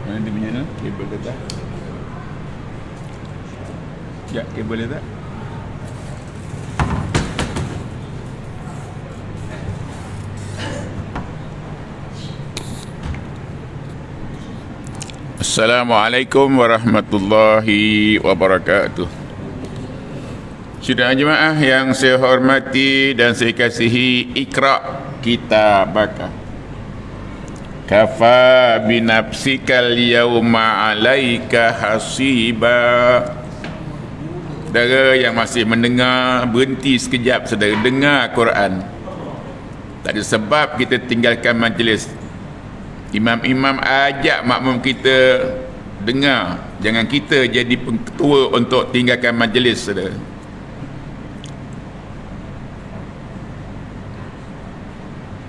Mana dia punya tu? Kabel letak. Ya, kabel letak. Assalamualaikum warahmatullahi wabarakatuh. Sidang jemaah yang saya hormati dan saya kasihi, Iqra kitabaka kafa binafsikal yawma alaika hasiba. Saudara yang masih mendengar, berhenti sekejap saudara, dengar Quran. Tak ada sebab kita tinggalkan majlis. Imam-imam ajak makmum kita dengar. Jangan kita jadi ketua untuk tinggalkan majlis, saudara.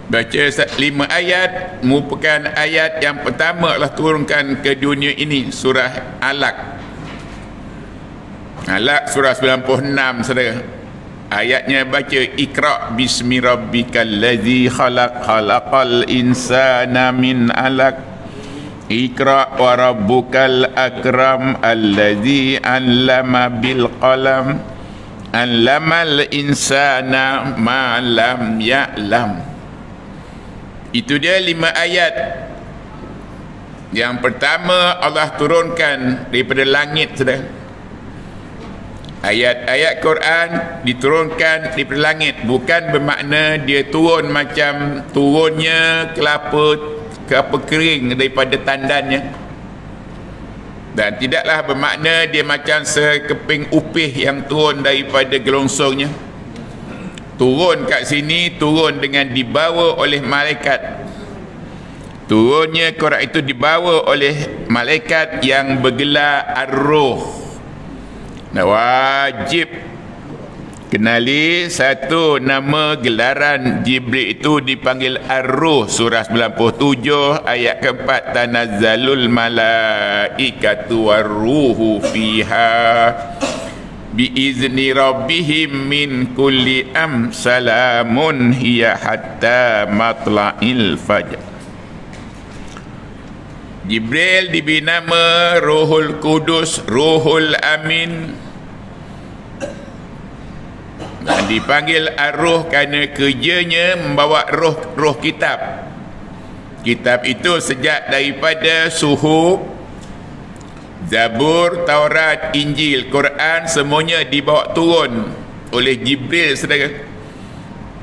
Baca 5 ayat, merupakan ayat yang pertama Allah turunkan ke dunia ini, surah Alaq. Alaq surah 96, saudara. Ayatnya baca, Iqra bismi rabbikal ladzi khalaq, khalaqal insana min alaq. Iqra wa rabbukal akram alladzi 'allama bil qalam, 'allamal insana ma lam ya'lam. Itu dia 5 ayat. Yang pertama Allah turunkan daripada langit, saudara. Ayat-ayat Quran diturunkan daripada langit, bukan bermakna dia turun macam turunnya kelapa kering daripada tandannya, dan tidaklah bermakna dia macam sekeping upih yang turun daripada gelongsongnya. Turun kat sini, turun dengan dibawa oleh malaikat. Turunnya Quran itu dibawa oleh malaikat yang bergelar Ar-Ruh. Nah, wajib kenali satu nama gelaran Jibril itu dipanggil Ar-Ruh. Surah 97 ayat keempat, tanazzalul malaikatu war-ruhu fiha biizni rabbihim min kulli salamun hiya hatta matla'il fajr. Jibril diberi nama Ruhul Kudus, Ruhul Amin, dan dipanggil Ar-Ruh kerana kerjanya membawa roh kitab. Kitab itu sejak daripada suhuf, Zabur, Taurat, Injil, Quran, semuanya dibawa turun oleh Jibril, saudara.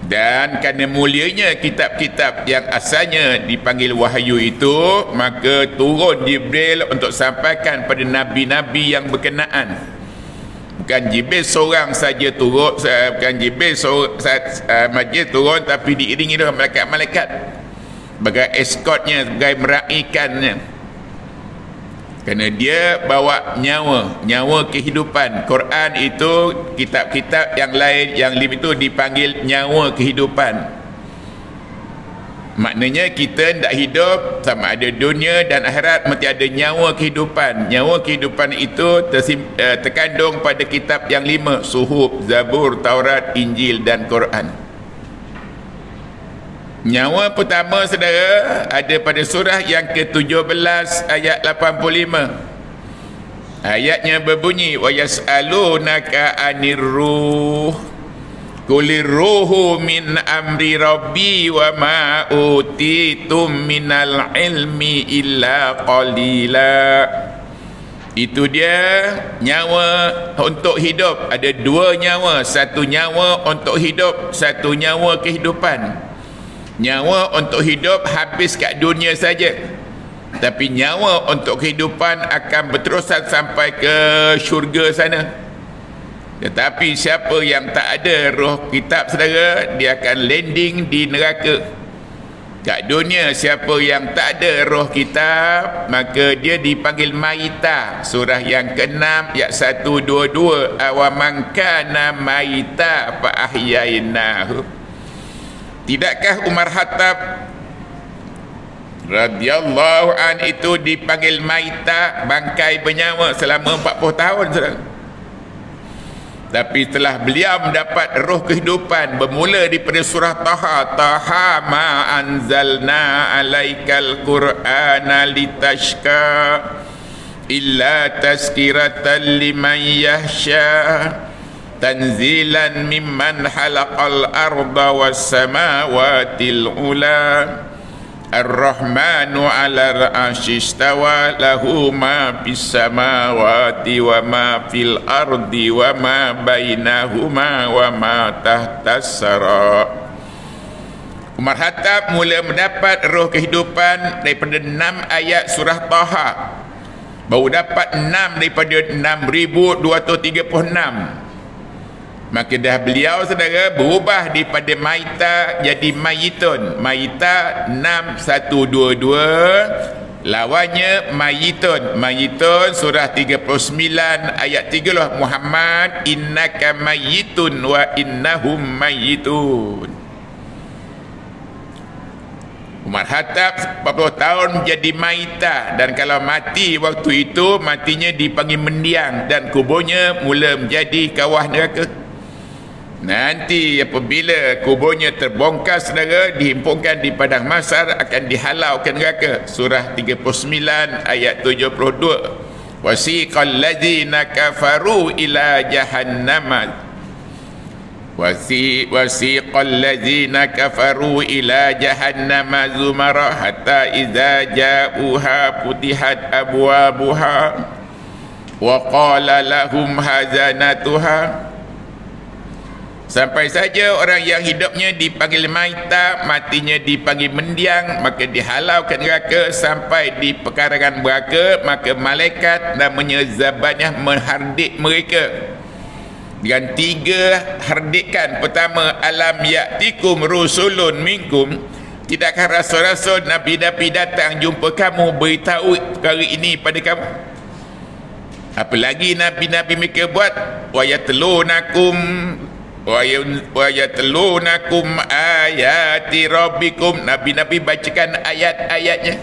Dan kerana mulianya kitab-kitab yang asalnya dipanggil wahyu itu, maka turun Jibril untuk sampaikan pada nabi-nabi yang berkenaan. Bukan Jibril seorang saja turun, bukan Jibril majlis turun, tapi diiringi dengan malaikat-malaikat sebagai eskortnya, sebagai meraihkannya. Kerana dia bawa nyawa kehidupan. Quran itu, kitab-kitab yang lain yang itu dipanggil nyawa kehidupan. Maknanya kita tidak hidup, sama ada dunia dan akhirat, mesti ada nyawa kehidupan. Nyawa kehidupan itu terkandung pada kitab yang 5, suhuf, Zabur, Taurat, Injil dan Quran. Nyawa pertama, saudara, ada pada surah yang ke-17 ayat 85. Ayatnya berbunyi, wa yas'alunaka 'anir ruh qulir ruhu min amri rabbi wa ma utitum minal ilmi illa qalila. Itu dia nyawa untuk hidup. Ada 2 nyawa, satu nyawa untuk hidup, satu nyawa kehidupan. Nyawa untuk hidup habis kat dunia saja, tapi nyawa untuk kehidupan akan berterusan sampai ke syurga sana. Tetapi siapa yang tak ada roh kitab, saudara, dia akan landing di neraka. Kat dunia, siapa yang tak ada roh kitab, maka dia dipanggil maita. Surah yang ke-6 ayat 122, awaman kana maita fa ahyainahu. Tidakkah Umar Khattab radhiyallahu an itu dipanggil maita, bangkai bernyawa selama 40 tahun, saudara? Tapi setelah beliau mendapat roh kehidupan, bermula daripada surah Taha, Taha ma anzalna alaikal qur'ana litashqa illa tazkiratan liman yahsha tanzilan mimman halaqal arda was samawatil ula Ar-Rahmanu 'alal 'arsy istawa lahu ma fis samawati wa ma fil ardi wa ma bainahuma wa ma tahtas sara. Umar Khattab mula mendapat roh kehidupan daripada 6 ayat surah Taha. Baru dapat 6 daripada 6236. Maka dah beliau saudara berubah daripada maita jadi mayitun. Maita 6122, lawannya mayitun. Mayitun surah 39 ayat 3 lah, Muhammad innaka mayitun wa innahum mayitun. Umar Khattab 40 tahun menjadi maita, dan kalau mati waktu itu matinya dipanggil mendiang dan kuburnya mula menjadi kawah neraka. Nanti apabila kuburnya terbongkar saudara, dihimpunkan di padang mahsyar, akan dihalau ke neraka. Surah 39 ayat 72. Wasiqal ladzina kafaru ila jahannam. Wasiqal ladzina kafaru ila jahannam zumara hatta idza ja'uha futihat abwabuha wa qala lahum hazanatuha. Sampai saja orang yang hidupnya dipanggil maita, matinya dipanggil mendiang, maka dihalau ke neraka sampai di pekarangan neraka. Maka malaikat namanya Zabaniyah menghardik mereka dengan 3 hardikan. Pertama, alam ya'tikum rusulun minkum, tidakkah rasul-rasul nabi-nabi datang jumpa kamu beritahu perkara ini pada kamu? Apalagi nabi-nabi mereka buat, wa yatlunakum ayati rabbikum, nabi-nabi bacakan ayat-ayatnya.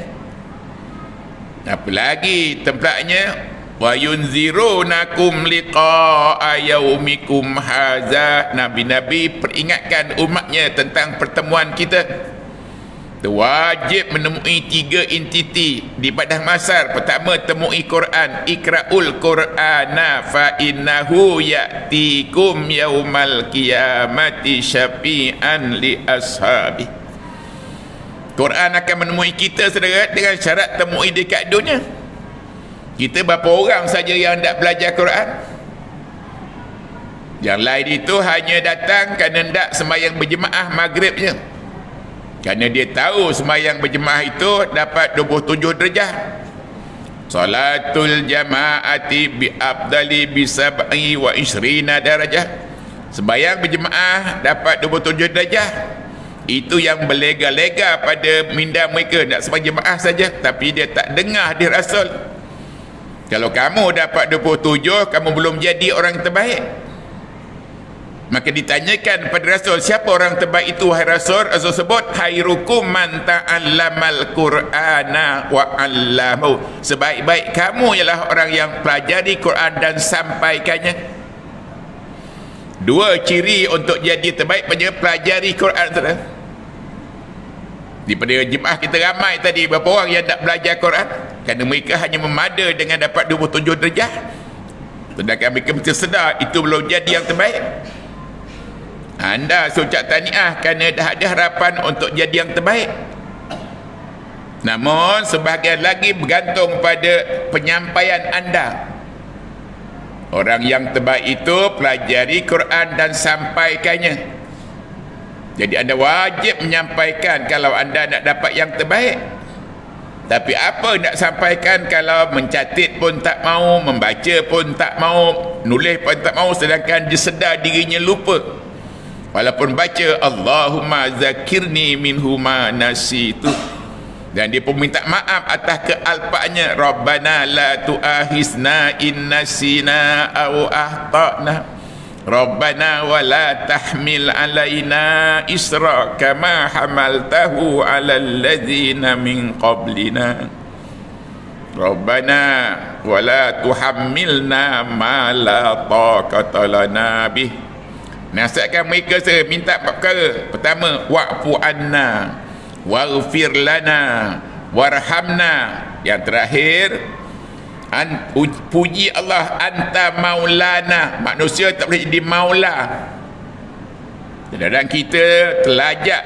Apalagi tempatnya, wa yunzirunakum liqa'a yaumikum haza, nabi-nabi peringatkan umatnya tentang pertemuan kita. Wajib menemui 3 entiti di padang mahsyar. Pertama, temui Quran, ikra'ul Qur'ana fa innahu ya'tikum yaumal qiyamati syafi'an li ashabi. Quran akan menemui kita saudara dengan syarat temui dekat dunia. Kita berapa orang saja yang tak belajar Quran? Yang lain itu hanya datang kerana tak sembahyang berjemaah maghrib je, kerana dia tahu sembahyang berjemaah itu dapat 27 darjah. Salatul jamaati bi afdali bi sab'i wa isrina darajah. Sembahyang berjemaah dapat 27 darjah. Itu yang berlega-lega pada minda mereka nak sembahyang jemaah saja, tapi dia tak dengar di Rasul. Kalau kamu dapat 27, kamu belum jadi orang terbaik. Maka ditanyakan pada Rasul, siapa orang terbaik itu wahai Rasul? Rasul sebut, khairukum man ta'allamal Qur'ana wa 'allamahu. Sebaik-baik kamu ialah orang yang pelajari Quran dan sampaikannya. 2 ciri untuk jadi terbaik pada pelajari Quran, saudara. Daripada jemaah kita ramai tadi, berapa orang yang tak belajar Quran? Kerana mereka hanya memada dengan dapat 27 darjah. Sedangkan mereka mesti sedar itu belum jadi yang terbaik. Anda ucap tahniah kerana dah ada harapan untuk jadi yang terbaik. Namun sebahagian lagi bergantung pada penyampaian anda. Orang yang terbaik itu pelajari Quran dan sampaikannya. Jadi anda wajib menyampaikan kalau anda nak dapat yang terbaik. Tapi apa nak sampaikan kalau mencatat pun tak mau, membaca pun tak mau, nulis pun tak mau, sedangkan dia sedar dirinya lupa. Walaupun baca Allahumma zakirni minhuma nasitu, dan dia pun minta maaf atas kealpaannya. Rabbana la tu'ahizna in nasina aw akhtana, Rabbana wa la tahmil alaina isra kama hamaltahu ala alladzina min qablina. Rabbana wala tuhammilna ma la taqata lana bih. Nasihatkan mereka minta empat perkara. Pertama, wa'fu anna waghfir lana warhamna. Yang terakhir, puji Allah, anta maulana. Manusia tak boleh jadi maula. Kadang-kadang kita terlajak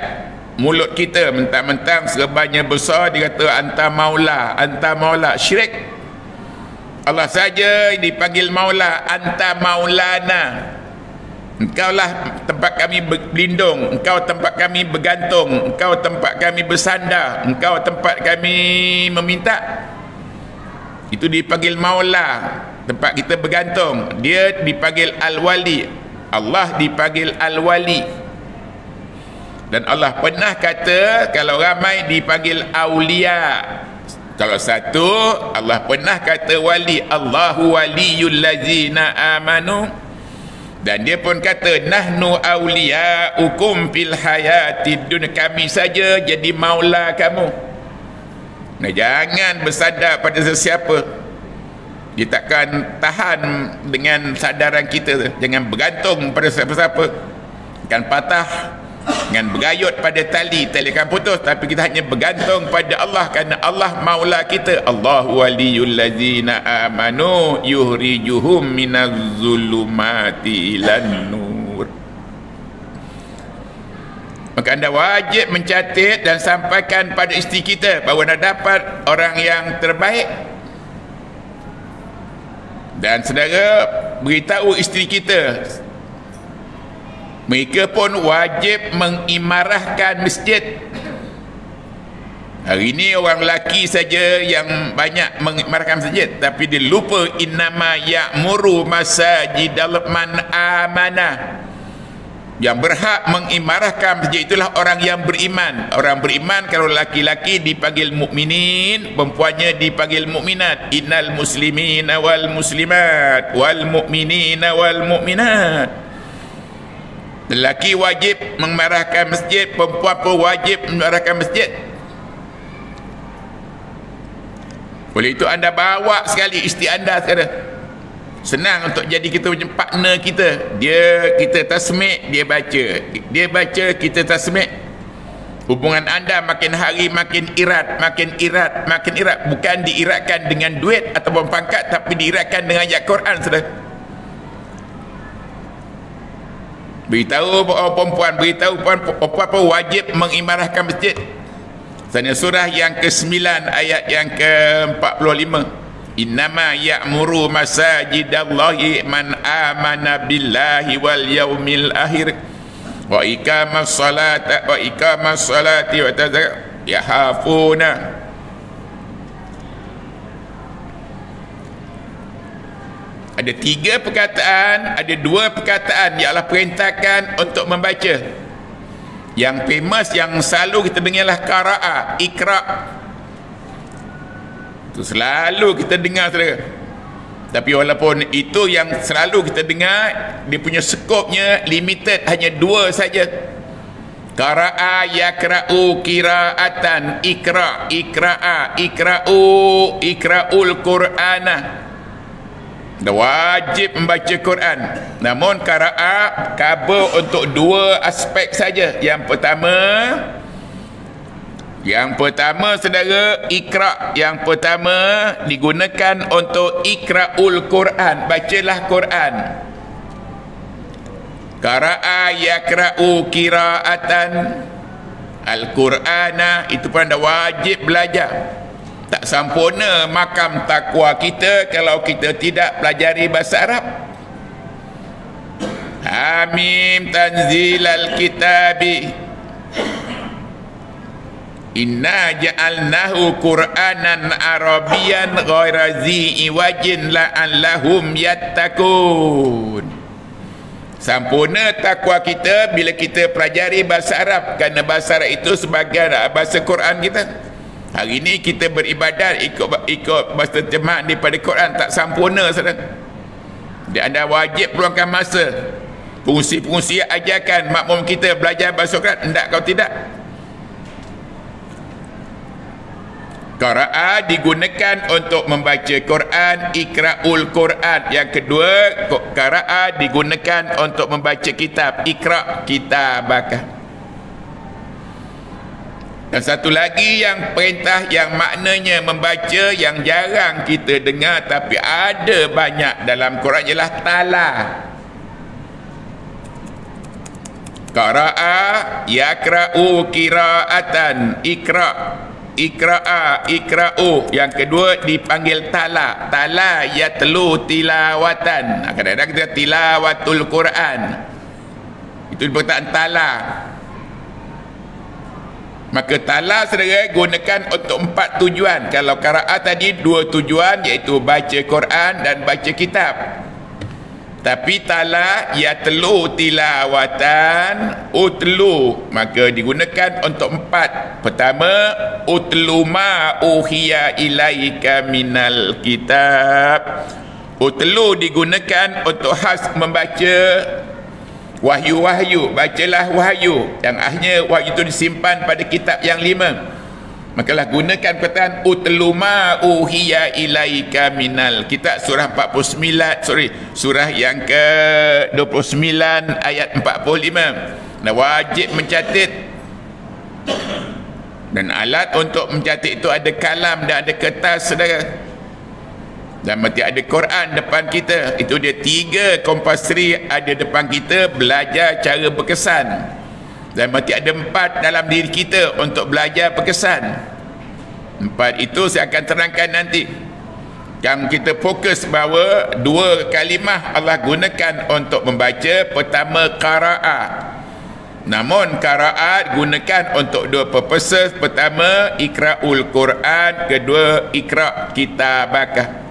mulut kita, mentang-mentang serbannya besar dia kata anta maula, anta maula. Syirik. Allah saja dipanggil maula, anta maulana. Engkaulah tempat kami berlindung, engkau tempat kami bergantung, engkau tempat kami bersandar, engkau tempat kami meminta. Itu dipanggil maula, tempat kita bergantung. Dia dipanggil al-wali, Allah dipanggil al-wali. Dan Allah pernah kata kalau ramai dipanggil aulia. Kalau satu, Allah pernah kata wali, Allahu waliyul ladzina amanu. Dan dia pun kata nahnu awliya'ukum fil hayatid dunya, kami saja jadi maula kamu. Nah, jangan bersandar pada sesiapa. Dia takkan tahan dengan sadaran kita. Jangan bergantung pada siapa-siapa. Akan patah. Jangan bergayut pada tali akan putus. Tapi kita hanya bergantung pada Allah, kerana Allah maula kita. Allahu waliyul ladzina amanu yuhrijuhum minaz zulumati ilan nur. Maka anda wajib mencatat dan sampaikan pada isteri kita bahawa anda dapat orang yang terbaik. Dan saudara, beritahu isteri kita, mereka pun wajib mengimarahkan masjid. Hari ini orang lelaki saja yang banyak mengimarahkan masjid, tapi dia lupa innama ya'muru masajidal man amanah. Yang berhak mengimarahkan masjid itulah orang yang beriman. Orang beriman kalau laki-laki dipanggil mukminin, perempuannya dipanggil mukminat. Innal muslimina wal muslimat wal mu'minina wal mu'minat. Lelaki wajib mengimarahkan masjid, perempuan pun wajib mengimarahkan masjid. Oleh itu anda bawa sekali isteri anda sekarang. Senang untuk jadi kita punya partner kita. Kita tasmik, dia baca. Dia baca, kita tasmik. Hubungan anda makin hari makin erat, makin erat, makin erat. Bukan diiratkan dengan duit ataupun pangkat, tapi diiratkan dengan ayat Quran sudah. Beritahu perempuan, beritahu perempuan pun wajib mengimarahkan masjid. Sana surah yang ke-9 ayat yang ke-45. Innama ya'muru masajidallahi man amana billahi wal yaumil akhir wa iqamas salati wa tazakah yahafuna. Ada 3 perkataan, ada 2 perkataan yang Allah perintahkan untuk membaca. Yang famous, yang selalu kita dengarlah qara'a, ikra. Itu selalu kita dengar, saudara. Tapi walaupun itu yang selalu kita dengar, dia punya skopnya limited, hanya 2 saja. Qara'a yakra'u qira'atan, ikra, ikra'a, ikra'u, ikra'ul qur'ana. Dah wajib membaca Quran. Namun qiraat cover untuk 2 aspek saja. Yang pertama saudara, ikra. Yang pertama digunakan untuk ikraul Quran, bacalah Quran. Qara'a yakra'u qira'atan al-Qur'ana, itu pun dah wajib belajar. Tak sempurna makam takwa kita kalau kita tidak pelajari bahasa Arab. Hamim tanzilal kitabi inna ja'alnahu qur'anan arabian ghaira zi iwajin la'allahum yattaqun. Sempurna takwa kita bila kita pelajari bahasa Arab, kerana bahasa Arab itu sebagai bahasa Quran kita. Hari ini kita beribadat ikut bahasa terjemahan daripada Quran, tak sempurna saudara. Dan anda wajib peluangkan masa. Pengusi-pengusi ajarkan makmum kita belajar bahasa Quran. Tidak, kau tidak. Qara'a digunakan untuk membaca Quran, ikra'ul Quran. Yang kedua, qara'a digunakan untuk membaca kitab, ikra' kitabaka. Dan satu lagi yang perintah yang maknanya membaca yang jarang kita dengar tapi ada banyak dalam Quran ialah tala. Qara'a yakra'u qira'atan, ikra', ikra'a, ikra'u. Yang kedua dipanggil tala. Tala yatlu tilawatan. Kadang-kadang kita tilawatul Quran. Itu perkataan tala. Maka tala saudara gunakan untuk 4 tujuan. Kalau qira'ah tadi 2 tujuan, iaitu baca Quran dan baca kitab. Tapi tala yatlu tilawatan, utlu, maka digunakan untuk 4. Pertama, utlu ma uhiya ilaika minal kitab. Utlu digunakan untuk khas membaca wahyu-wahyu. Bacalah wahyu, yang akhirnya wahyu itu disimpan pada kitab yang 5. Makalah gunakan perkataan utlu ma uhiya ilaika minal kitab. Surah 49, surah yang ke-29 ayat 45. Dan wajib mencatat. Dan alat untuk mencatat itu ada kalam dan ada kertas, saudara. Dan mesti ada Quran depan kita. Itu dia 3 compulsory ada depan kita, belajar cara berkesan. Dan mesti ada 4 dalam diri kita untuk belajar berkesan. 4 itu saya akan terangkan nanti. Yang kita fokus bahawa 2 kalimah Allah gunakan untuk membaca. Pertama, qara'ah. Namun qira'at gunakan untuk 2 purposes. Pertama, ikra'ul Quran. Kedua, ikra' kitabaka.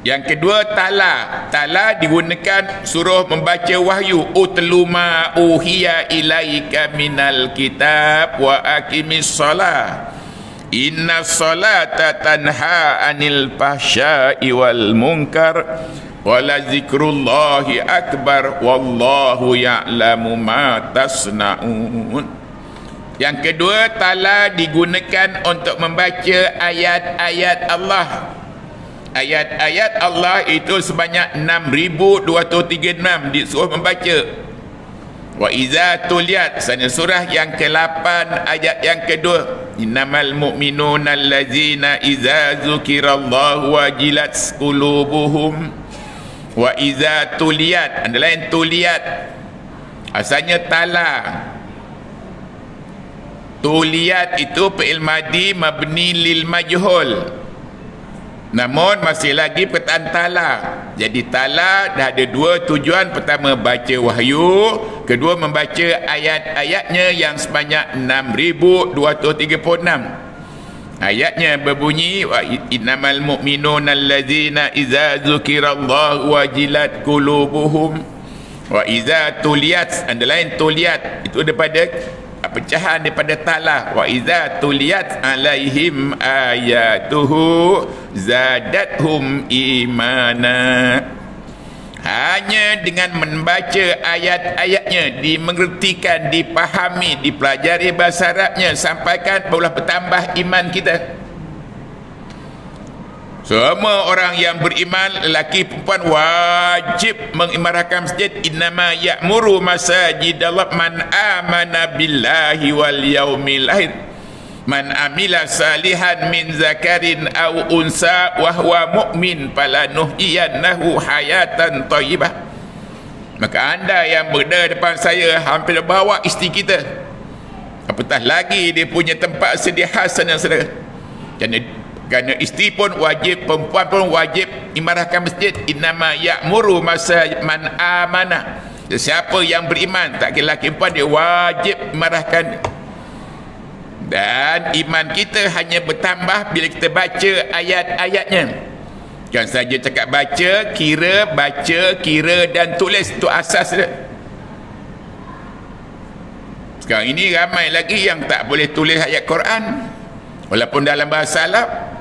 Yang kedua, tala. Tala digunakan suruh membaca wahyu. Utlu ma uhiya ilaika minal kitab wa aqimis salah. Inna salata tanha anil fahsya'i wal munkar wala zikrullahi akbar wallahu ya'lamu ma tasna'un. Yang kedua, tala digunakan untuk membaca ayat-ayat Allah. Ayat-ayat Allah itu sebanyak 6,236 disuruh membaca. Wa iza tuliyat, sana surah yang ke-8 ayat yang kedua. Innamal mu'minuna allazina iza zukirallahu wajilat qulubuhum. Wa iza tuliyat, andalain tuliyat asalnya tala. Tuliyat itu fi'il madi mabni lil majhul. Namun masih lagi perkataan tala. Jadi tala dah ada 2 tujuan. Pertama, baca wahyu. Kedua, membaca ayat-ayatnya yang sebanyak 6,236. Ayatnya berbunyi, wa innamal mu'minuna allazina iza zukirallahu wajilat qulubuhum wa iza tuliyat, underline tuliyat itu daripada pecahan daripada tala. Wa iza tuliyat alaihim ayatuhu zadathum imana. Hanya dengan membaca ayat-ayatnya, dimengertikan, dipahami, dipelajari bahasa Arabnya, sampaikan barulah bertambah iman kita. Semua orang yang beriman, lelaki perempuan, wajib mengimarahkan masjid. Innama ya'muru masajidallah man amana billahi wal yaumil akhir, man amila salihan min zakarin aw unsa wa huwa mu'min falanuhyiyannahu hayatan thayyibah. Maka anda yang berada depan saya, hampir bawa isteri kita, apatah lagi dia punya tempat sedia khas sana, saudara. Kerana isteri pun wajib, perempuan pun wajib imarahkan masjid. Innama ya'muru man amana. Siapa yang beriman, tak kira lelaki perempuan, dia wajib imarahkan. Dan iman kita hanya bertambah bila kita baca ayat-ayatnya. Jangan saja cakap baca, kira dan tulis. Itu asas dia. Sekarang ini ramai lagi yang tak boleh tulis ayat Quran, walaupun dalam bahasa Arab.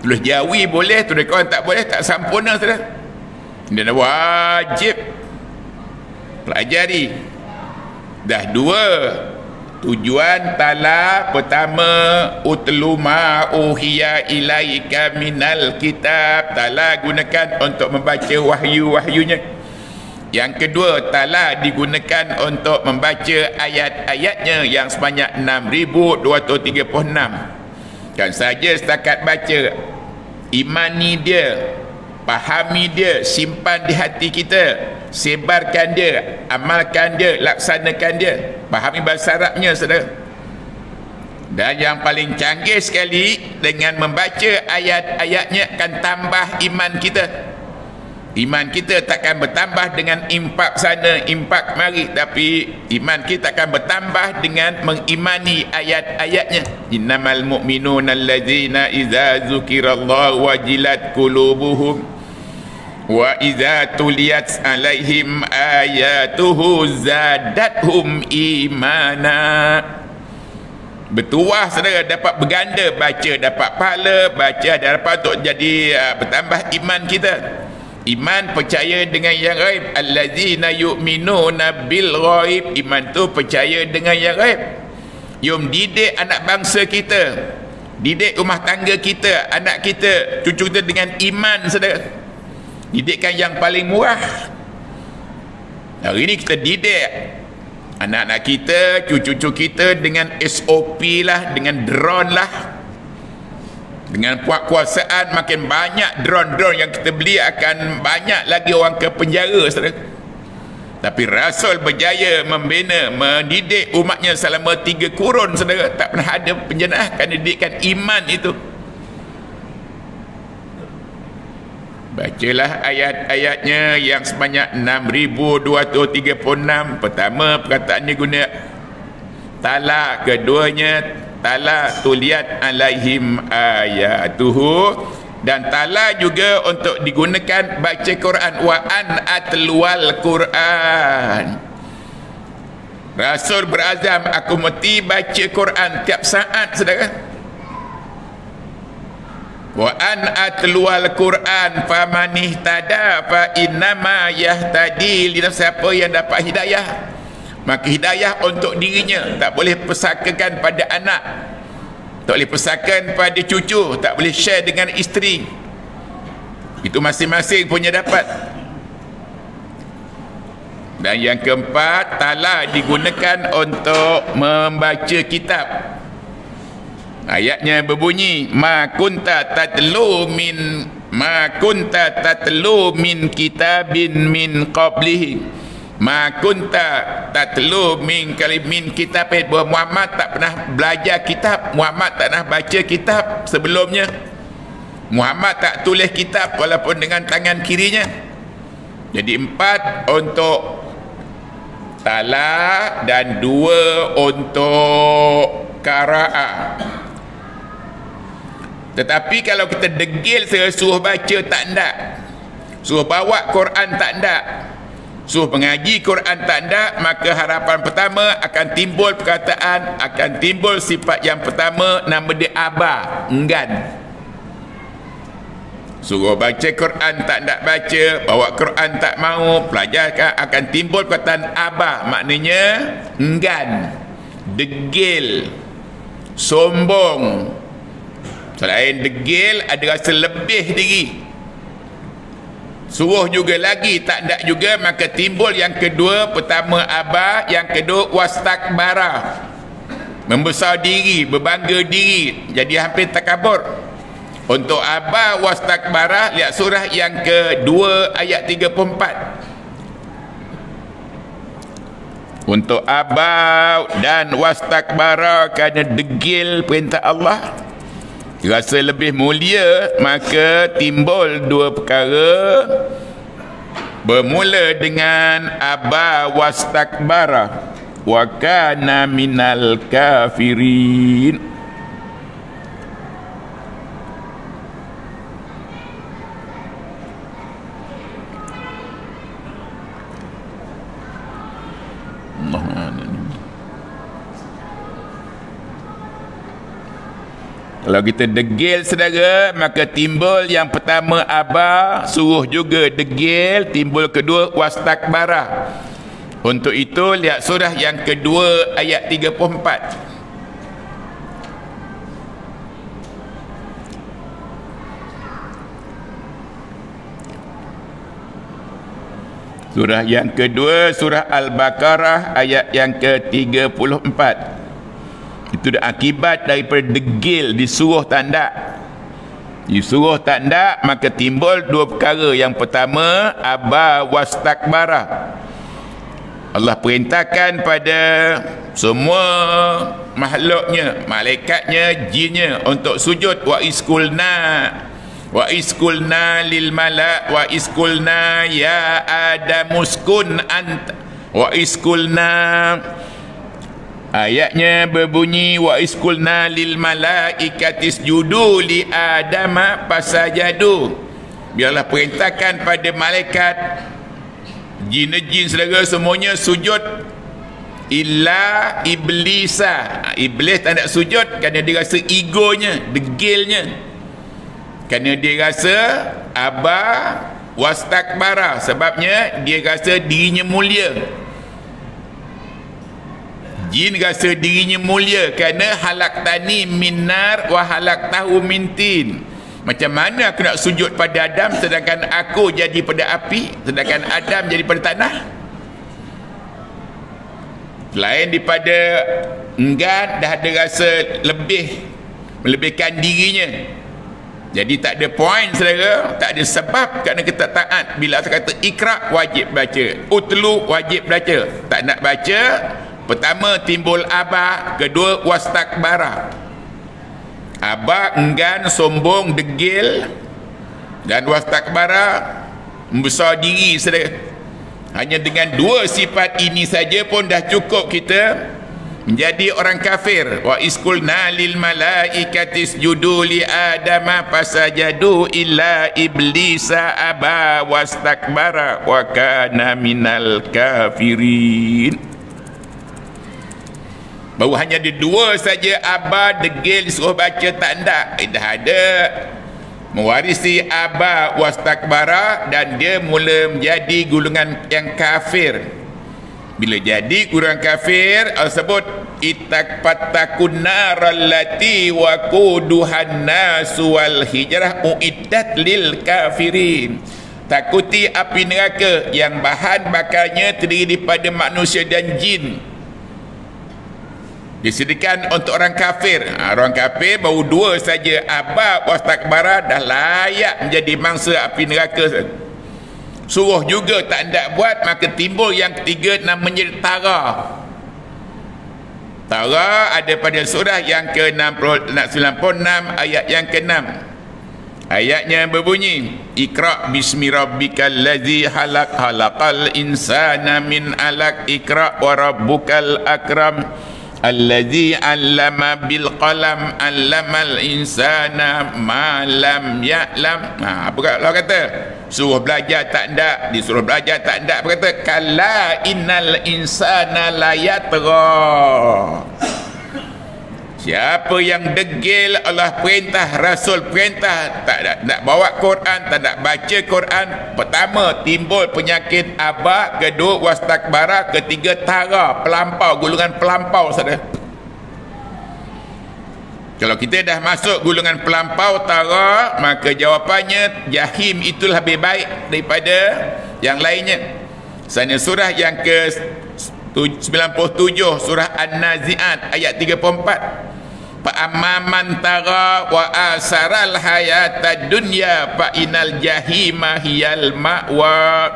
Tulis Jawi boleh, tulis Quran tak boleh, tak sempurna, saudara. Dia wajib pelajari. Dah 2 Tujuan tala pertama, utlu ma uhiya ilaika minal kitab. Tala gunakan untuk membaca wahyu-wahyunya. Yang kedua, tala digunakan untuk membaca ayat-ayatnya yang sebanyak 6,236. Kan saja setakat baca, imani dia, fahami dia, simpan di hati kita, sebarkan dia, amalkan dia, laksanakan dia. Fahami bahasa Arabnya, saudara. Dan yang paling canggih sekali, dengan membaca ayat-ayatnya akan tambah iman kita. Iman kita takkan bertambah dengan impak sana, impak mari, tapi iman kita akan bertambah dengan mengimani ayat-ayatnya. Innamal mu'minuna allazina idza dzukirallahu wajilat qulubuhum wa idza tuliyat alaihim ayatuhu zadathum imana. Bertuah, saudara, dapat berganda, baca dapat pahala, baca dapat untuk jadi bertambah iman kita. Iman percaya dengan yang ghaib. Allazina yu'minuna bil ghaib. Iman tu percaya dengan yang ghaib. Yom didik anak bangsa kita, didik rumah tangga kita, anak kita, cucu kita dengan iman, saudara. Didikan yang paling murah. Hari ini kita didik anak-anak kita, cucu-cucu kita dengan SOP lah, dengan drone lah. Dengan kuasaan makin banyak drone-drone yang kita beli, akan banyak lagi orang ke penjara, saudara. Tapi Rasul berjaya membina, mendidik umatnya selama 3 kurun, saudara. Tak pernah ada penjenayah kerana didikan iman itu. Bacalah ayat-ayatnya yang sebanyak 6,236. Pertama, perkataannya guna tala. Keduanya, tala tuliyat alaihim ayatuhu. Dan tala juga untuk digunakan baca Quran. Wa an atlual Quran. Rasul berazam, aku mesti baca Quran tiap saat, saudara. Wa an atlual Quran faman ihtada fa innama yahtadi li nafsihi. Siapa yang dapat hidayah, maka hidayah untuk dirinya. Tak boleh pesakakan pada anak, tak boleh pesakakan pada cucu, tak boleh share dengan isteri. Itu masing-masing punya dapat. Dan yang keempat, tala digunakan untuk membaca kitab. Ayatnya berbunyi, ma kunta tatlu min kitabin min qablihi. Ma kunta tatlu min kitab. Bahawa Muhammad tak pernah belajar kitab, Muhammad tak pernah baca kitab sebelumnya. Muhammad tak tulis kitab walaupun dengan tangan kirinya. Jadi 4 untuk tala dan 2 untuk qiraah. Tetapi kalau kita degil suruh baca, tak ndak. Suruh bawa Quran, tak ndak. Suruh mengaji Quran, tak ndak. Maka harapan pertama akan timbul perkataan, akan timbul sifat yang pertama, nama dia aba, enggan. Suruh baca Quran, tak ndak baca. Bawa Quran, tak mau pelajarkan, akan timbul perkataan aba. Maknanya enggan, degil, sombong. Selain degil, ada rasa lebih diri. Suruh juga lagi, tak ndak juga. Maka timbul yang kedua. Pertama aba, yang kedua wastakbara, membesar diri, berbangga diri, jadi hampir takabur. Untuk aba wastakbara, lihat surah yang kedua ayat 34. Untuk aba dan wastakbara, kerana degil perintah Allah, rasa lebih mulia, maka timbul 2 perkara. Bermula dengan aba wastakbara wa kana minal kafirin. Kalau kita degil, saudara, maka timbul yang pertama aba, suruh juga degil. Timbul kedua wastakbara. Untuk itu lihat surah yang kedua ayat 34. Surah yang kedua, surah Al-Baqarah ayat yang ke-34. Itu akibat daripada degil disuruh tanda. Disuruh tanda, maka timbul dua perkara. Yang pertama, aba wastakbara. Allah perintahkan pada semua makhluknya, malaikatnya, jinnya untuk sujud. Wa iskulna lil malak wa iskulna ya adamuskun anta wa iskulna. Ayatnya berbunyi wa iskulna lil malaikatis judu li adama pasajadu. Biarlah perintahkan pada malaikat, jin saudara semuanya sujud illa iblisa. Iblis tak nak sujud kerana dia rasa egonya, degilnya, kerana dia rasa aba wastakbara, sebabnya dia rasa dirinya mulia. Jin rasa dirinya mulia kerana halaktani minnar wa halaktahu min tin. Macam mana aku nak sujud pada Adam sedangkan aku jadi pada api, sedangkan Adam jadi pada tanah? Selain daripada enggan, dah ada rasa melebihkan dirinya. Jadi tak ada poin saudara, tak ada sebab kerana kita taat. Bila saya kata ikra, wajib baca, utlu, wajib baca. Tak nak baca, pertama timbul aba, kedua wastakbara. Aba enggan, sombong, degil, dan wastakbara membesar diri saudara. Hanya dengan dua sifat ini saja pun dah cukup kita menjadi orang kafir. Wa iskulna lil malaikati isjudu li adama fasajadu illa iblisa aba wastakbara wa kana minal kafirin. Baru hanya ada dua saja, aba, degil, disuruh baca tak nak. Dah ada mewarisi aba wastakbara dan dia mula menjadi golongan yang kafir. Bila jadi golongan kafir, Allah sebut ittaqattakun narallati waquduhan nasu wal hijrah uiddat lil kafirin. Takuti api neraka yang bahan bakarnya terdiri daripada manusia dan jin, disediakan untuk orang kafir. Orang kafir baru dua saja, aba wastakbara, dah layak menjadi mangsa api neraka. Suruh juga tak hendak buat, maka timbul yang ketiga, namanya tara. Tara ada pada surah yang ke-96 ayat yang ke-6. Ayatnya berbunyi Iqra bismi rabbikal ladzi halaq halaqal insana min alaq Iqra wa rabbukal akram alladzi 'allama bil qalam 'allamal insana ma lam ya'lam. Apa Allah kata? Suruh belajar tak ndak, disuruh belajar tak ndak. Apa kata? Kalla innal insana la yatra. Siapa yang degil, Allah perintah, Rasul perintah, tak nak bawa Quran, tak nak baca Quran, pertama timbul penyakit aba, kedua wastakbara, ketiga tara, pelampau, golongan pelampau saudara. Kalau kita dah masuk golongan pelampau, tara, maka jawapannya jahim itu lebih baik daripada yang lainnya. Sana surah yang ke 97, surah An-Nazi'at ayat 34. Fa'amman tara wa asaral hayatad dunya fa inal jahima hiyal ma'wa.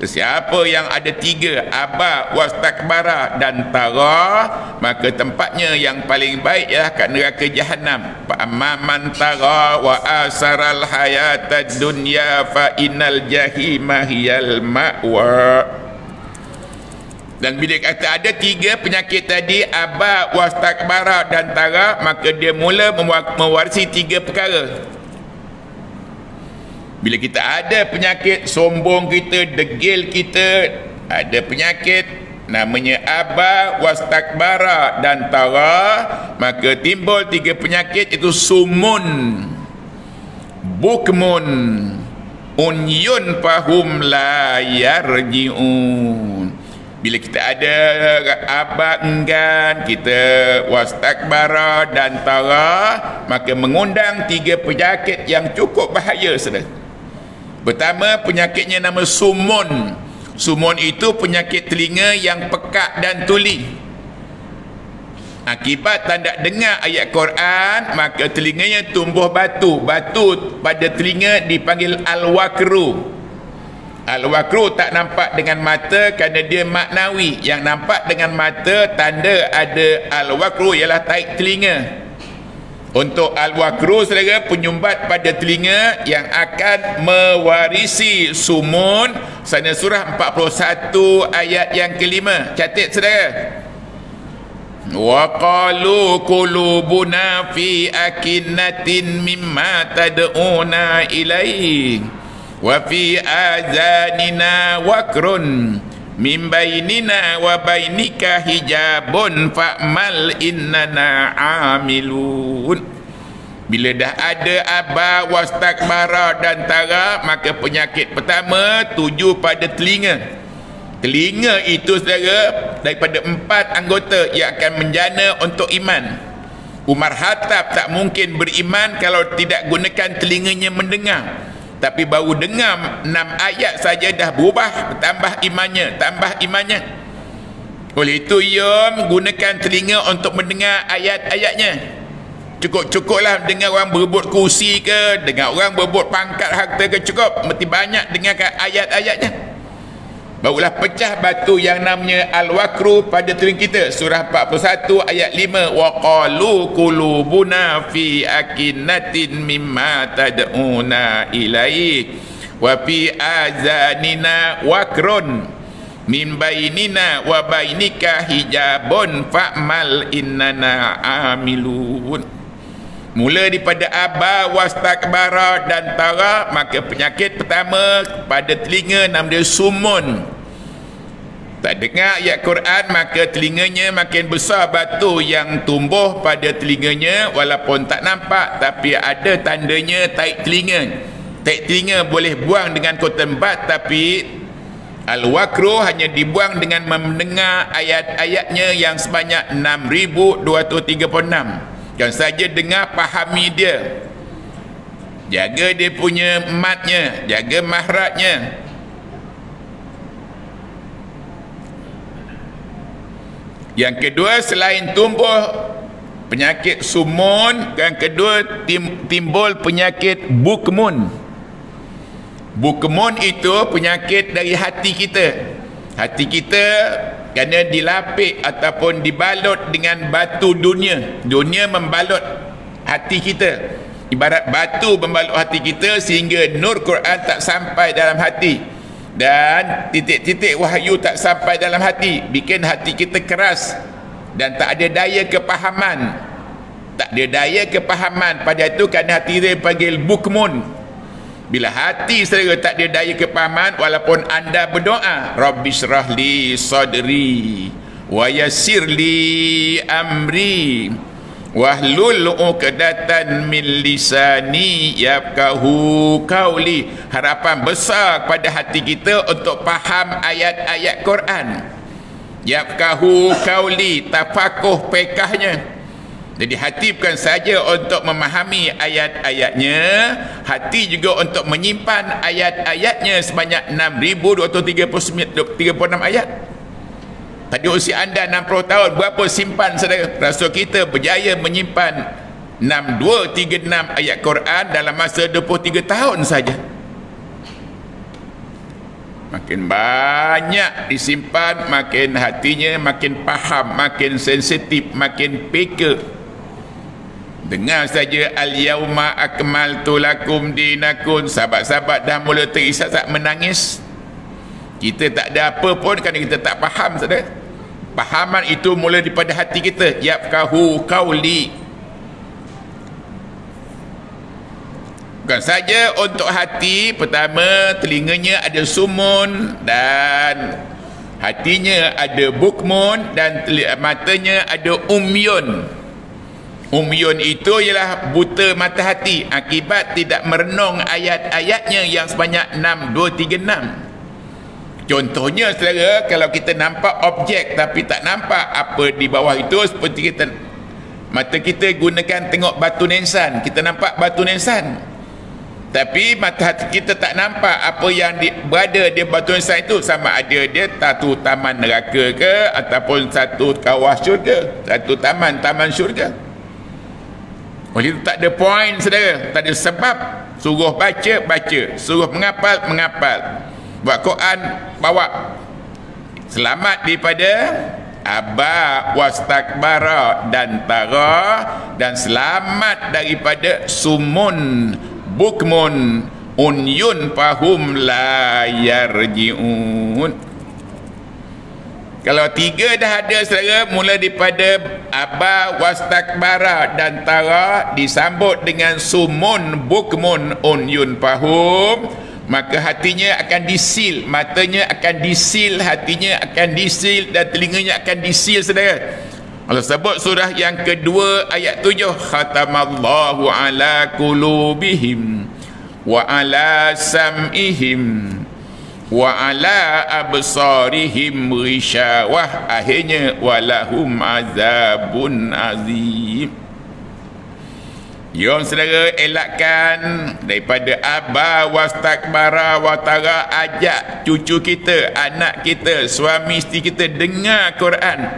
Siapa yang ada tiga, aba, wastakbara dan tara, maka tempatnya yang paling baik ialah kat neraka jahanam. Fa'amman tara wa asaral hayatad dunya fa inal jahima hiyal ma'wa. Dan bila kata ada tiga penyakit tadi, aba, wastakbara dan tara, maka dia mula mewarisi tiga perkara. Bila kita ada penyakit sombong kita, degil kita, ada penyakit namanya aba, wastakbara dan tara, maka timbul tiga penyakit, itu sumun, bukmun, unyun fahum la yarji'un. Bila kita ada aba enggan, kita wastakbara dan tara, maka mengundang 3 penyakit yang cukup bahaya, saudara. Pertama, penyakitnya nama sumun. Sumun itu penyakit telinga yang pekak dan tuli. Akibat tak dengar ayat Quran, maka telinganya tumbuh batu. Batu pada telinga dipanggil al-wakru. Al-wakru tak nampak dengan mata kerana dia maknawi. Yang nampak dengan mata, tanda ada al-wakru ialah taik telinga. Untuk al-wakru, saudara, penyumbat pada telinga yang akan mewarisi sumun. Sana surah 41 ayat yang kelima. Catat, saudara. Wa qalu qulubuna fi akinnatin mimma tad'una ilaihi wa fi azanina wakrun min bainina wa bainika hijabun fa'mal innana amilun. Bila dah ada aba, wastakbara dan tara, maka penyakit pertama tuju pada telinga. Telinga itu, saudara, daripada 4 anggota yang akan menjana untuk iman. Umar Khattab tak mungkin beriman kalau tidak gunakan telinganya mendengar. Tapi baru dengar 6 ayat saja dah berubah, tambah imannya. Oleh itu, ia gunakan telinga untuk mendengar ayat-ayatnya. Cukup-cukuplah dengar orang berebut kursi ke, dengar orang berebut pangkat harta ke, cukup. Mesti banyak dengarkan ayat-ayatnya. Barulah pecah batu yang namanya al-wakru pada telinga kita. Surah 41 ayat 5. Wa qalu qulubuna fi akinnatin mimma tad'una ilaihi wa fi azanina wakrun min bainina wa bainika hijabun fa'mal innana amilun. Mula daripada aba, wastakbara dan tara, maka penyakit pertama pada telinga nama dia sumun. Tak dengar ayat Quran, maka telinganya makin besar batu yang tumbuh pada telinganya, walaupun tak nampak tapi ada tandanya taik telinga. Taik telinga boleh buang dengan cotton bud, tapi al-wakru hanya dibuang dengan mendengar ayat-ayatnya yang sebanyak 6,236. Jangan saja dengar, fahami dia. Jaga dia punya matnya, jaga mahratnya. Yang kedua, selain tumbuh penyakit sumun, yang kedua timbul penyakit bukmun. Bukmun itu penyakit dari hati kita. Hati kita kerana dilapik ataupun dibalut dengan batu dunia. Dunia membalut hati kita. Ibarat batu membalut hati kita sehingga nur Quran tak sampai dalam hati. Dan titik-titik wahyu tak sampai dalam hati. Bikin hati kita keras dan tak ada daya kepahaman. Tak ada daya kepahaman. Pada itu kerana hati dia panggil bukmun. Bila hati saudara tak ada daya kepahaman, walaupun anda berdoa, Rabbi syrahli sadri wa yassirli amri wahlul 'uqdatan min lisani yafqahu qauli. Harapan besar pada hati kita untuk faham ayat-ayat Quran. Yafqahu qauli, tafakuh pekahnya. Jadi hati bukan saja untuk memahami ayat-ayatnya, hati juga untuk menyimpan ayat-ayatnya sebanyak 6,236 ayat. Pada usia anda 60 tahun, berapa simpan saudara? Rasul kita berjaya menyimpan 6,236 ayat Quran dalam masa 23 tahun saja. Makin banyak disimpan, makin hatinya makin faham, makin sensitif, makin peka. Dengar saja al-yauma akmaltu lakum dinakum, sahabat-sahabat dah mula terisak-isak menangis. Kita tak ada apa pun kerana kita tak faham, saudara. Pahaman itu mula daripada hati kita. Yafqahu qauli. Bukan saja untuk hati, pertama telinganya ada sumun dan hatinya ada bukmun dan matanya ada umyun. Umyun itu ialah buta mata hati akibat tidak merenung ayat-ayatnya yang sebanyak 6,236. Contohnya saudara, kalau kita nampak objek tapi tak nampak apa di bawah itu, seperti kita mata kita gunakan tengok batu nisan, kita nampak batu nisan, tapi mata hati kita tak nampak apa yang berada di batu nisan itu, sama ada dia satu taman neraka ke ataupun satu kawah syurga, satu taman syurga. Oleh itu tak ada point saudara, tak ada sebab. Suruh baca, suruh menghafal. Buat Quran, bawa. Selamat daripada aba wastakbara dan tara, dan selamat daripada sumun bukmun unyun fahum la yarji'un. Kalau tiga dah ada saudara, mula daripada aba wastakbara dan tara disambut dengan sumun bukmun unyun fahum, maka hatinya akan disil, matanya akan disil, hatinya akan disil, dan telinganya akan disil saudara. Allah sebut surah yang kedua ayat 7, khatamallahu ala qulubihim wa ala sam'ihim wa ala absarihim ghishawah, akhirnya walahum azabun azim. Jom saudara elakkan daripada aba wastakbara watara, ajak cucu kita, anak kita, suami isteri kita dengar Quran.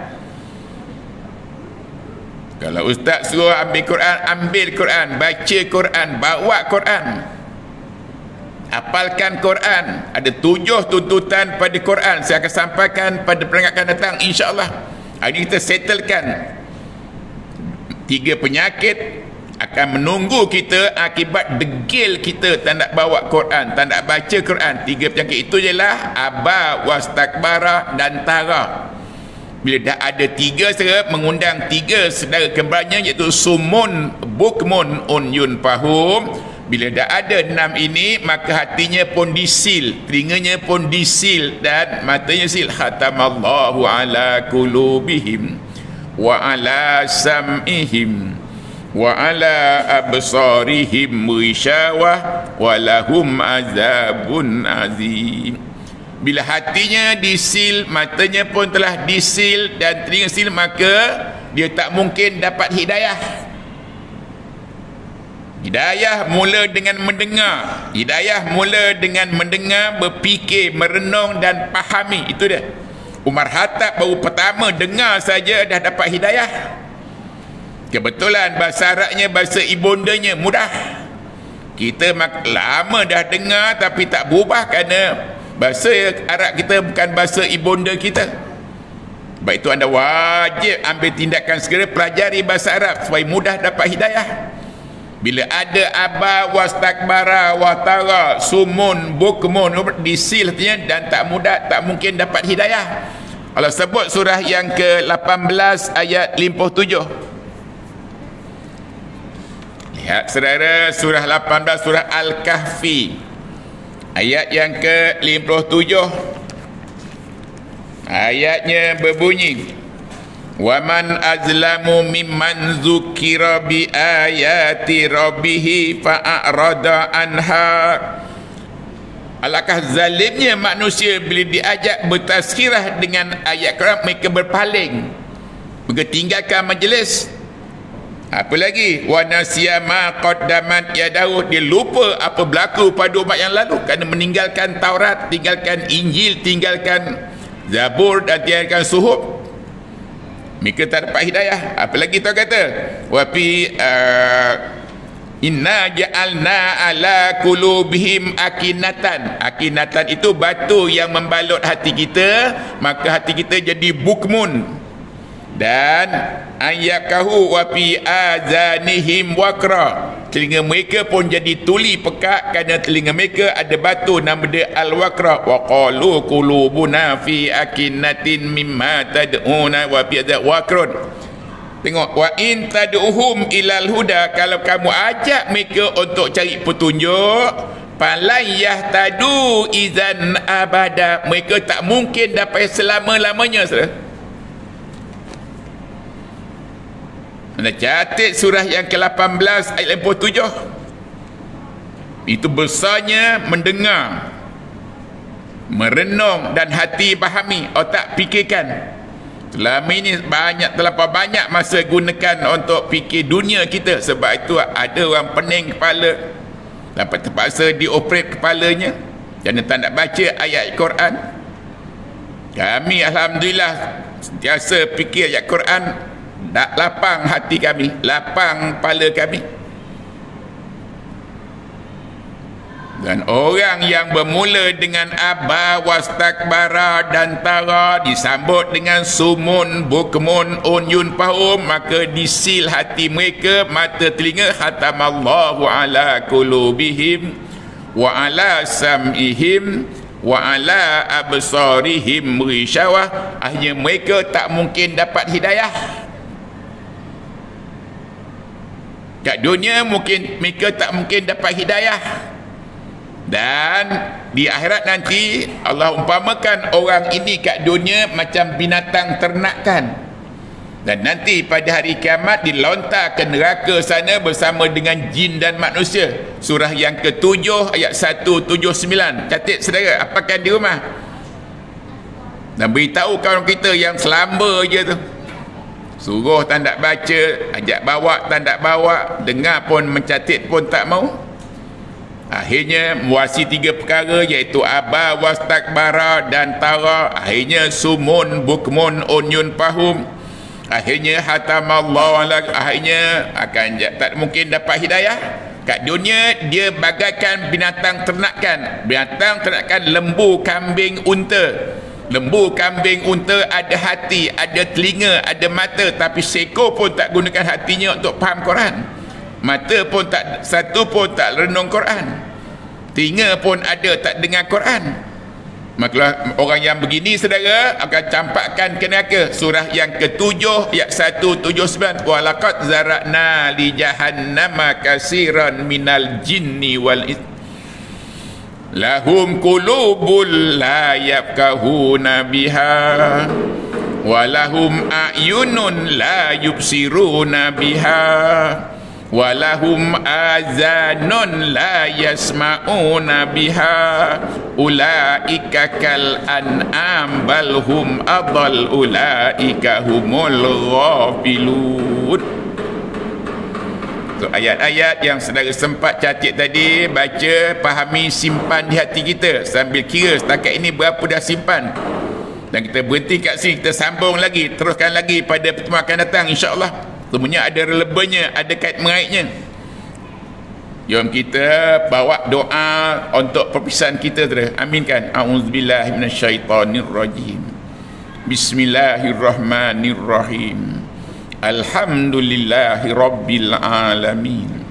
Kalau ustaz suruh ambil Quran, baca Quran, bawa Quran, hafalkan Quran. Ada 7 tuntutan pada Quran, saya akan sampaikan pada peringkat akan datang insya-Allah. Hari ini kita settlekan 3 penyakit akan menunggu kita akibat degil kita tak nak bawa Quran, tak nak baca Quran. 3 penyakit itu ialah aba wastakbara dan tara. Bila dah ada 3 saudara, mengundang 3 saudara kembarnya, iaitu sumun bukmun unyun fahum. Bila dah ada 6 ini, maka hatinya pun disil, telinganya pun disil, dan matanya sil. Khatamallahu ala qulubihim wa ala sam'ihim wa ala absarihim ghishawah wa lahum azabun azim. Bila hatinya disil, matanya pun telah disil dan telinga sil, maka dia tak mungkin dapat hidayah. Hidayah mula dengan mendengar. Hidayah mula dengan mendengar, berfikir, merenung dan fahami. Itu dia. Umar Khattab baru pertama dengar saja dah dapat hidayah. Kebetulan bahasa Arabnya, bahasa ibundanya mudah. Kita lama dah dengar tapi tak berubah, kerana bahasa Arab kita bukan bahasa ibunda kita. Baik itu anda wajib ambil tindakan segera, pelajari bahasa Arab supaya mudah dapat hidayah. Bila ada aba wastakbara watara sumun bukmun disil dan tak mudah, tak mungkin dapat hidayah. Allah sebut surah yang ke-18 ayat 57. Lihat saudara, surah 18, surah Al-Kahfi, ayat yang ke-57. Ayatnya berbunyi, waman azlamu mimman zukira bi ayati rabbih fa'arada anha. Alangkah zalimnya manusia bila diajak bertazkirah dengan ayat Quran, mereka berpaling, mereka tinggalkan majlis. Apa lagi? Wa nasiya ma qaddamat yadahu, dia lupa apa berlaku pada umat yang lalu, kerana meninggalkan Taurat, tinggalkan Injil, tinggalkan Zabur dan tinggalkan Suhuf. Mereka tak dapat hidayah. Apa lagi tuan kata? Wa fi inna ja'alna ala qulubihim akinatan. Akinatan itu batu yang membalut hati kita, maka hati kita jadi bukmun. Dan ayyakahu wa fi azanihim waqra, telinga mereka pun jadi tuli pekat, kerana telinga mereka ada batu nama dia al-waqra. Wa qalu qulubuna fi akinatin mimma tad'una wa fi waqrun. Tengok, wa in tad'uhum ilal huda, kalau kamu ajak mereka untuk cari petunjuk, falayah tadu izan abada, mereka tak mungkin dapat selama-lamanya saudara. Anda catat surah yang ke-18 ayat 57. Itu besarnya mendengar. merenung dan hati fahami, otak fikirkan. Selama ini terlampau banyak masa gunakan untuk fikir dunia kita. Sebab itu ada orang pening kepala, dapat terpaksa dioperate kepalanya kerana tak nak baca ayat Quran. Kami alhamdulillah sentiasa fikir ayat Quran, tak lapang hati kami, lapang kepala kami. Dan orang yang bermula dengan aba wastakbara dan tara disambut dengan sumun bukmun unyun fahum, maka disil hati mereka, mata telinga, khatamallahu ala qulubihim wa ala sam'ihim wa ala absarihim ghishawah. Akhirnya mereka tak mungkin dapat hidayah. Kat dunia mungkin mereka tak mungkin dapat hidayah. Dan di akhirat nanti Allah umpamakan orang ini kat dunia macam binatang ternakan, dan nanti pada hari kiamat dilontar ke neraka sana bersama dengan jin dan manusia. Surah yang ke-7 ayat 179. Catat saudara, apakan di rumah dan beritahu kawan kita yang selamba je tu, suruh tak nak baca, ajak bawa tak nak bawa, dengar pun mencatat pun tak mau. Akhirnya muasi 3 perkara, iaitu aba wastakbara dan tara. Akhirnya sumun bukmun unyun fahum. Akhirnya hatamallahu ala, akhirnya akan tak mungkin dapat hidayah. Kat dunia dia bagaikan binatang ternakan. Binatang ternakan lembu, kambing, unta. Lembu, kambing, unta ada hati, ada telinga, ada mata, tapi seekor pun tak gunakan hatinya untuk faham Quran. Mata pun tak, satu pun tak renung Quran. Telinga pun ada, tak dengar Quran. Maka orang yang begini saudara akan campakkan ke neraka. Surah yang ke-7 ayat 179. Wa laqad zara'na li jahannama katsiran minal jinni wal ins lahum qulubul la yafqahuna biha wa lahum a'yunun la yubsiruna biha walahum azanun la yasma'una biha ulaika kal an'am bal hum adall ulaika humul ghafilun. So, ayat-ayat yang saudara sempat catat tadi, baca, fahami, simpan di hati kita sambil kira setakat ini berapa dah simpan, dan kita berhenti kat sini, kita sambung lagi, teruskan lagi pada pertemuan akan datang insya-Allah. Semuanya ada relevannya, ada kait mengaitnya. Jom kita bawa doa untuk perpisahan kita terus. Aminkan. A'udzubillahi minasyaitonirrajim. Bismillahirrahmanirrahim. Alhamdulillahi rabbil alamin.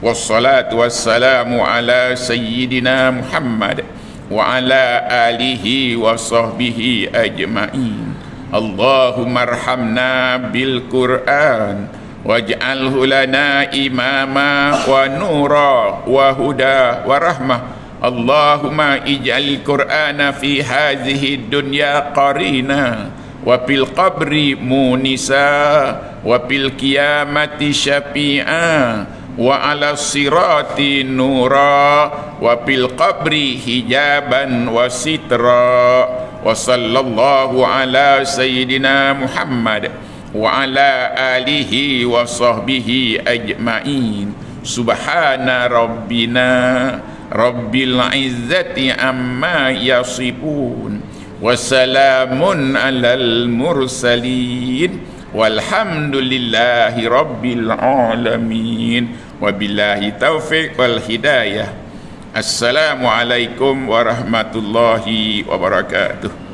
Wassalatu wassalamu ala sayyidina Muhammad wa ala alihi wa sahbihi ajma'in. Allahumma arhamna bil Qur'an waj'alhu lana imama wa nura wa huda wa rahmah. Allahumma ij'al Qur'ana fi hadhihi dunya qarina wa fil qabri munisa wa fil qiyamati syafi'a wa ala sirati nura wa fil qabri hijaban wa sitra. Wa sallallahu ala sayyidina Muhammad wa ala alihi wa sahbihi ajma'in. Subhana rabbina rabbil izzati amma yasifun wa salamun alal mursalin walhamdulillahi rabbil alamin. Wabillahi taufiq wal hidayah. Assalamualaikum warahmatullahi wabarakatuh.